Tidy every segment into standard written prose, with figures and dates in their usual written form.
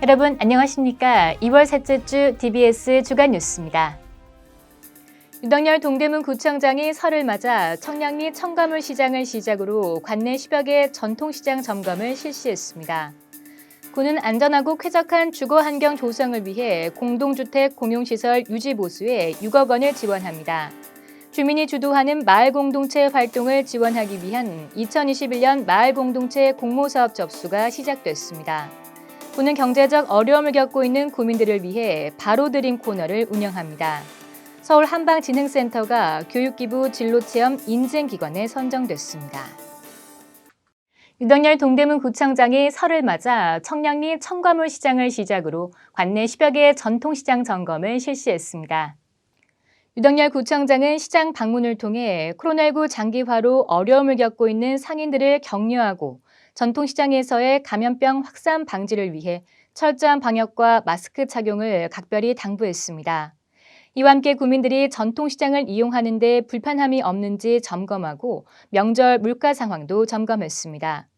여러분 안녕하십니까? 2월 셋째 주 DBS 주간 뉴스입니다. 윤석열 동대문 구청장이 설을 맞아 청량리 청가물 시장을 시작으로 관내 10여 개 전통시장 점검을 실시했습니다. 구는 안전하고 쾌적한 주거 환경 조성을 위해 공동주택 공용시설 유지 보수에 6억 원을 지원합니다. 주민이 주도하는 마을 공동체 활동을 지원하기 위한 2021년 마을 공동체 공모사업 접수가 시작됐습니다. 구는 경제적 어려움을 겪고 있는 구민들을 위해 바로드림 코너를 운영합니다. 서울 한방진흥센터가 교육기부 진로체험 인증기관에 선정됐습니다. 윤석열 동대문 구청장이 설을 맞아 청량리 청가물 시장을 시작으로 관내 10여 개의 전통시장 점검을 실시했습니다. 윤석열 구청장은 시장 방문을 통해 코로나19 장기화로 어려움을 겪고 있는 상인들을 격려하고 전통시장에서의 감염병 확산 방지를 위해 철저한 방역과 마스크 착용을 각별히 당부했습니다. 이와 함께 구민들이 전통시장을 이용하는 데 불편함이 없는지 점검하고 명절 물가 상황도 점검했습니다.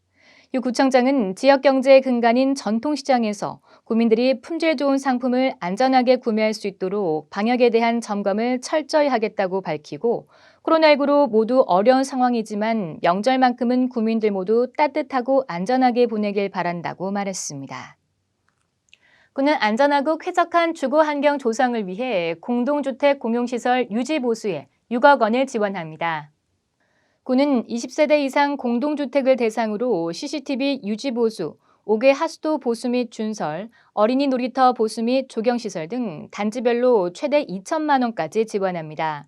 유 구청장은 지역경제의 근간인 전통시장에서 구민들이 품질 좋은 상품을 안전하게 구매할 수 있도록 방역에 대한 점검을 철저히 하겠다고 밝히고 코로나19로 모두 어려운 상황이지만 명절만큼은 구민들 모두 따뜻하고 안전하게 보내길 바란다고 말했습니다. 구는 안전하고 쾌적한 주거 환경 조성을 위해 공동주택 공용시설 유지 보수에 6억 원을 지원합니다. 구는 20세대 이상 공동주택을 대상으로 CCTV 유지 보수, 5개 하수도 보수 및 준설, 어린이 놀이터 보수 및 조경시설 등 단지별로 최대 2천만 원까지 지원합니다.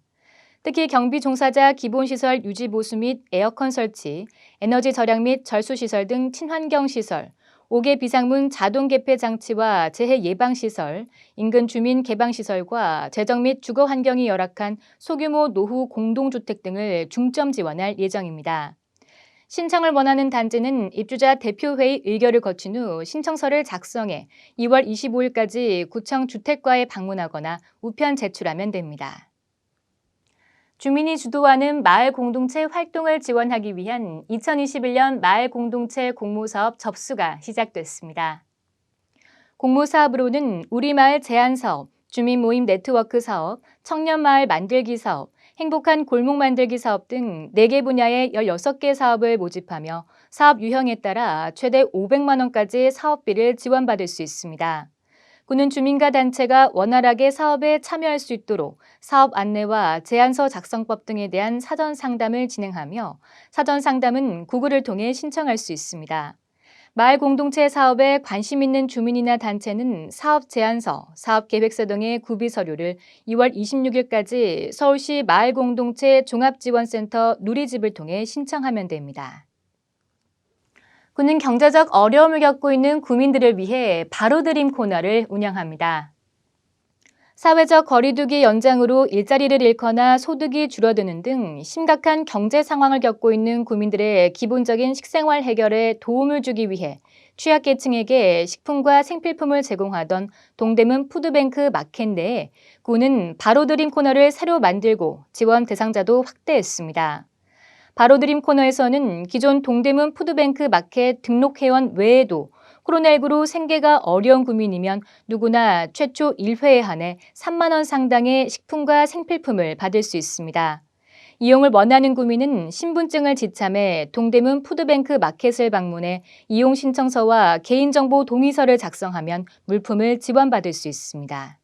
특히 경비 종사자 기본시설 유지 보수 및 에어컨 설치, 에너지 절약 및 절수시설 등 친환경 시설, 5개 비상문 자동 개폐 장치와 재해 예방 시설, 인근 주민 개방 시설과 재정 및 주거 환경이 열악한 소규모 노후 공동주택 등을 중점 지원할 예정입니다. 신청을 원하는 단지는 입주자 대표회의 의결을 거친 후 신청서를 작성해 2월 25일까지 구청 주택과에 방문하거나 우편 제출하면 됩니다. 주민이 주도하는 마을 공동체 활동을 지원하기 위한 2021년 마을 공동체 공모사업 접수가 시작됐습니다. 공모사업으로는 우리마을 제안사업, 주민모임 네트워크 사업, 청년마을 만들기 사업, 행복한 골목 만들기 사업 등 4개 분야의 16개 사업을 모집하며 사업 유형에 따라 최대 500만 원까지 사업비를 지원받을 수 있습니다. 구는 주민과 단체가 원활하게 사업에 참여할 수 있도록 사업 안내와 제안서 작성법 등에 대한 사전 상담을 진행하며 사전 상담은 구글을 통해 신청할 수 있습니다. 마을 공동체 사업에 관심 있는 주민이나 단체는 사업 제안서, 사업 계획서 등의 구비 서류를 2월 26일까지 서울시 마을 공동체 종합지원센터 누리집을 통해 신청하면 됩니다. 구는 경제적 어려움을 겪고 있는 구민들을 위해 바로드림 코너를 운영합니다. 사회적 거리두기 연장으로 일자리를 잃거나 소득이 줄어드는 등 심각한 경제 상황을 겪고 있는 구민들의 기본적인 식생활 해결에 도움을 주기 위해 취약계층에게 식품과 생필품을 제공하던 동대문 푸드뱅크 마켓 내에 구는 바로드림 코너를 새로 만들고 지원 대상자도 확대했습니다. 바로드림 코너에서는 기존 동대문 푸드뱅크 마켓 등록 회원 외에도 코로나19로 생계가 어려운 구민이면 누구나 최초 1회에 한해 3만 원 상당의 식품과 생필품을 받을 수 있습니다. 이용을 원하는 구민은 신분증을 지참해 동대문 푸드뱅크 마켓을 방문해 이용 신청서와 개인정보 동의서를 작성하면 물품을 지원받을 수 있습니다.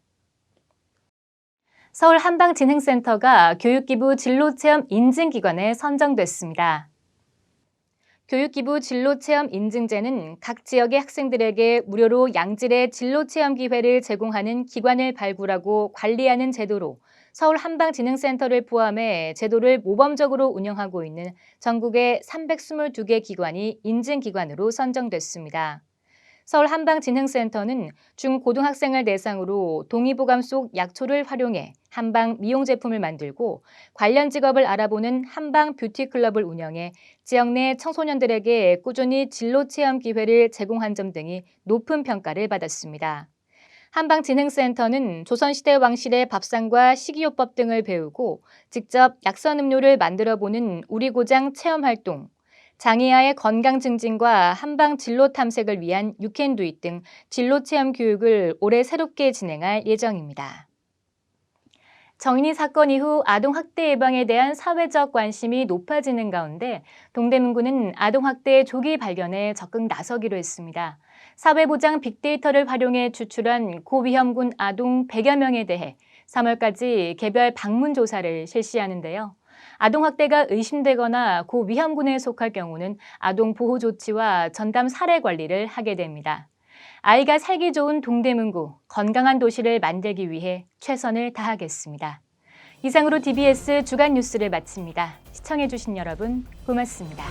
서울 한방진흥센터가 교육기부 진로체험 인증기관에 선정됐습니다. 교육기부 진로체험 인증제는 각 지역의 학생들에게 무료로 양질의 진로체험 기회를 제공하는 기관을 발굴하고 관리하는 제도로 서울 한방진흥센터를 포함해 제도를 모범적으로 운영하고 있는 전국의 322개 기관이 인증기관으로 선정됐습니다. 서울 한방진흥센터는 중고등학생을 대상으로 동의보감 속 약초를 활용해 한방 미용 제품을 만들고 관련 직업을 알아보는 한방 뷰티클럽을 운영해 지역 내 청소년들에게 꾸준히 진로 체험 기회를 제공한 점 등이 높은 평가를 받았습니다. 한방진흥센터는 조선시대 왕실의 밥상과 식이요법 등을 배우고 직접 약선 음료를 만들어보는 우리고장 체험활동, 장애아의 건강 증진과 한방 진로 탐색을 위한 유캔두잇 등 진로 체험 교육을 올해 새롭게 진행할 예정입니다. 정인이 사건 이후 아동학대 예방에 대한 사회적 관심이 높아지는 가운데 동대문구는 아동학대의 조기 발견에 적극 나서기로 했습니다. 사회보장 빅데이터를 활용해 추출한 고위험군 아동 100여 명에 대해 3월까지 개별 방문 조사를 실시하는데요. 아동학대가 의심되거나 고위험군에 속할 경우는 아동보호 조치와 전담 사례 관리를 하게 됩니다. 아이가 살기 좋은 동대문구, 건강한 도시를 만들기 위해 최선을 다하겠습니다. 이상으로 DBS 주간 뉴스를 마칩니다. 시청해주신 여러분 고맙습니다.